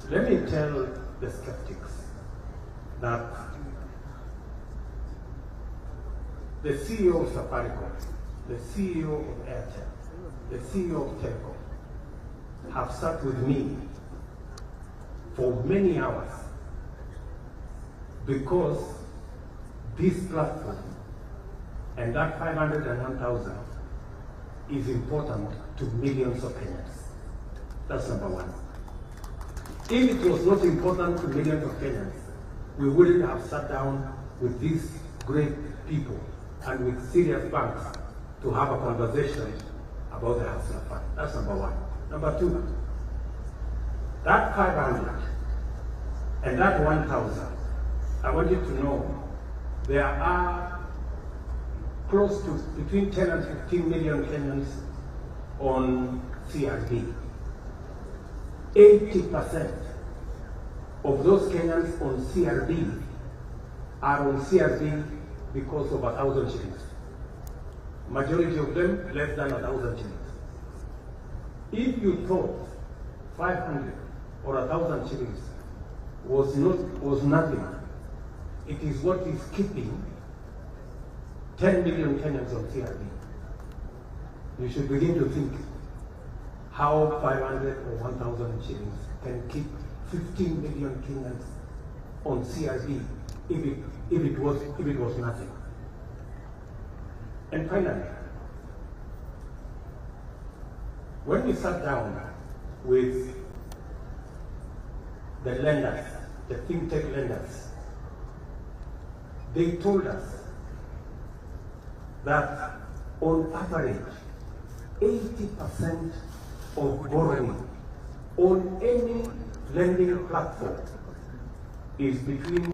let me tell the skeptics that the CEO of Safaricom, the CEO of Airtel, the CEO of Telco have sat with me for many hours because this platform and that 501,000 is important to millions of Kenyans. That's number one. If it was not important to millions of Kenyans, we wouldn't have sat down with these great people and with serious banks to have a conversation about the Hustler Fund. That's number one. Number two, that 500 and that 1,000, I want you to know there are close to between 10 and 15 million Kenyans on CRB. 80% of those Kenyans on CRB are on CRB because of 1,000 shillings. Majority of them less than 1,000 shillings. If you thought 500 or 1,000 shillings was nothing, it is what is keeping 10 million Kenyans on CRB. You should begin to think how 500 or 1,000 shillings can keep 15 million Kenyans on CRB if it was nothing. And finally, when we sat down with the lenders, the fintech lenders, they told us that on average, 80% of borrowing on any lending platform is between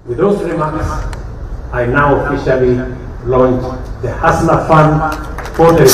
With those remarks, I now officially launch the Hustler Fund for the